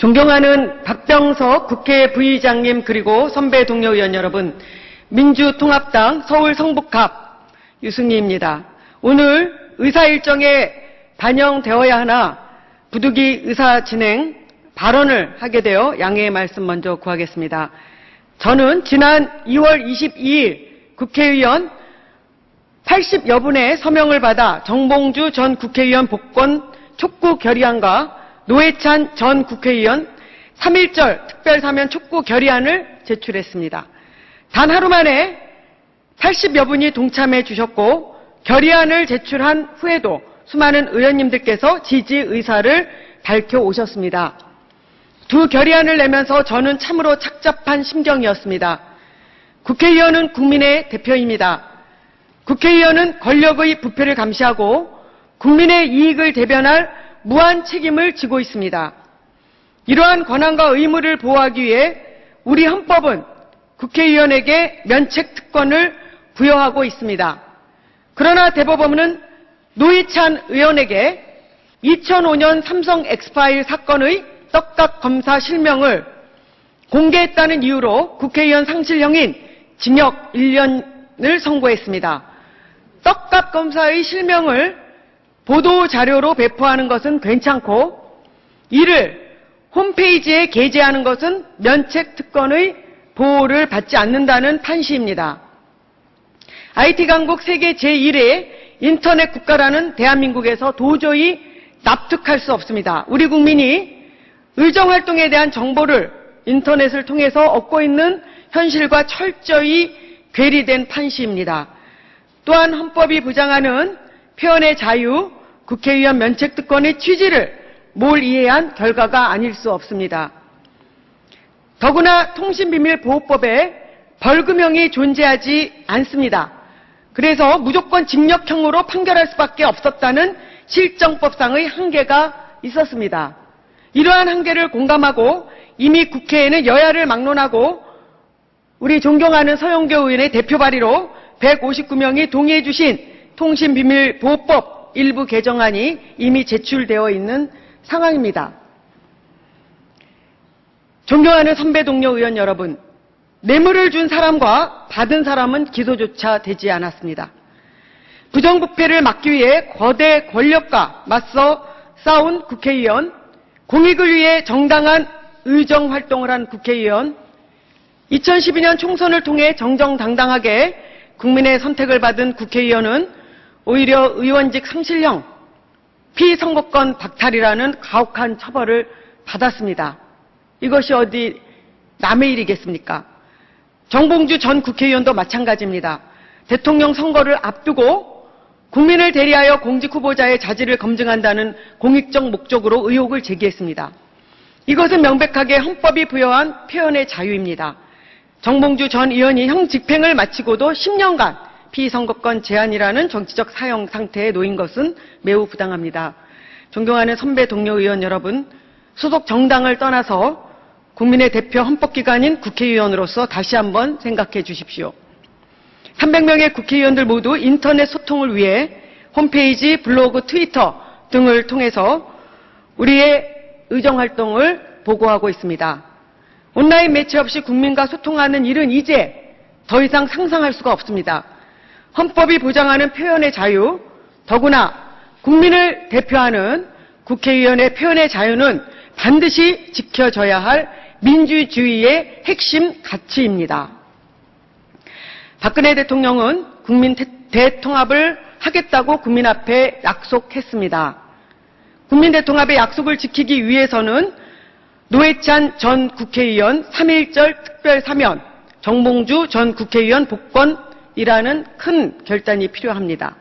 존경하는 박병석 국회 부의장님 그리고 선배 동료 의원 여러분, 민주통합당 서울 성북갑 유승희입니다. 오늘 의사 일정에 반영되어야 하나 부득이 의사 진행 발언을 하게 되어 양해의 말씀 먼저 구하겠습니다. 저는 지난 2월 22일 국회의원 80여 분의 서명을 받아 정봉주 전 국회의원 복권 촉구 결의안과 노회찬 전 국회의원 3.1절 특별사면 촉구 결의안을 제출했습니다. 단 하루 만에 80여 분이 동참해 주셨고 결의안을 제출한 후에도 수많은 의원님들께서 지지 의사를 밝혀오셨습니다. 두 결의안을 내면서 저는 참으로 착잡한 심경이었습니다. 국회의원은 국민의 대표입니다. 국회의원은 권력의 부패를 감시하고 국민의 이익을 대변할 무한 책임을 지고 있습니다. 이러한 권한과 의무를 보호하기 위해 우리 헌법은 국회의원에게 면책 특권을 부여하고 있습니다. 그러나 대법원은 노회찬 의원에게 2005년 삼성 엑스파일 사건의 떡값 검사 실명을 공개했다는 이유로 국회의원 상실형인 징역 1년을 선고했습니다. 떡값 검사의 실명을 보도자료로 배포하는 것은 괜찮고 이를 홈페이지에 게재하는 것은 면책특권의 보호를 받지 않는다는 판시입니다. IT 강국 세계 제1의 인터넷 국가라는 대한민국에서 도저히 납득할 수 없습니다. 우리 국민이 의정활동에 대한 정보를 인터넷을 통해서 얻고 있는 현실과 철저히 괴리된 판시입니다. 또한 헌법이 보장하는 표현의 자유, 국회의원 면책특권의 취지를 몰이해한 결과가 아닐 수 없습니다. 더구나 통신비밀보호법에 벌금형이 존재하지 않습니다. 그래서 무조건 징역형으로 판결할 수밖에 없었다는 실정법상의 한계가 있었습니다. 이러한 한계를 공감하고 이미 국회에는 여야를 막론하고 우리 존경하는 서영교 의원의 대표 발의로 159명이 동의해 주신 통신비밀보호법 일부 개정안이 이미 제출되어 있는 상황입니다. 존경하는 선배 동료 의원 여러분, 뇌물을 준 사람과 받은 사람은 기소조차 되지 않았습니다. 부정부패를 막기 위해 거대 권력과 맞서 싸운 국회의원, 공익을 위해 정당한 의정활동을 한 국회의원, 2012년 총선을 통해 정정당당하게 국민의 선택을 받은 국회의원은 오히려 의원직 상실형, 피선거권 박탈이라는 가혹한 처벌을 받았습니다. 이것이 어디 남의 일이겠습니까? 정봉주 전 국회의원도 마찬가지입니다. 대통령 선거를 앞두고 국민을 대리하여 공직 후보자의 자질을 검증한다는 공익적 목적으로 의혹을 제기했습니다. 이것은 명백하게 헌법이 부여한 표현의 자유입니다. 정봉주 전 의원이 형 집행을 마치고도 10년간 피선거권 제한이라는 정치적 사형 상태에 놓인 것은 매우 부당합니다. 존경하는 선배 동료 의원 여러분, 소속 정당을 떠나서 국민의 대표 헌법기관인 국회의원으로서 다시 한번 생각해 주십시오. 300명의 국회의원들 모두 인터넷 소통을 위해 홈페이지, 블로그, 트위터 등을 통해서 우리의 의정활동을 보고하고 있습니다. 온라인 매체 없이 국민과 소통하는 일은 이제 더 이상 상상할 수가 없습니다. 헌법이 보장하는 표현의 자유, 더구나 국민을 대표하는 국회의원의 표현의 자유는 반드시 지켜져야 할 민주주의의 핵심 가치입니다. 박근혜 대통령은 국민 대통합을 하겠다고 국민 앞에 약속했습니다. 국민 대통합의 약속을 지키기 위해서는 노회찬 전 국회의원 3.1절 특별사면, 정봉주 전 국회의원 복권이라는 큰 결단이 필요합니다.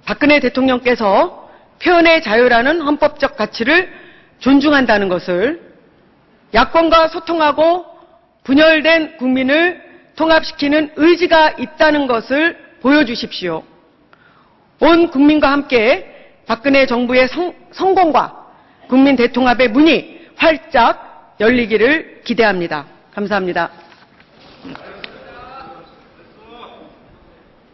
박근혜 대통령께서 표현의 자유라는 헌법적 가치를 존중한다는 것을, 야권과 소통하고 분열된 국민을 통합시키는 의지가 있다는 것을 보여주십시오. 온 국민과 함께 박근혜 정부의 성공과 국민 대통합의 문이 활짝 열리기를 기대합니다. 감사합니다.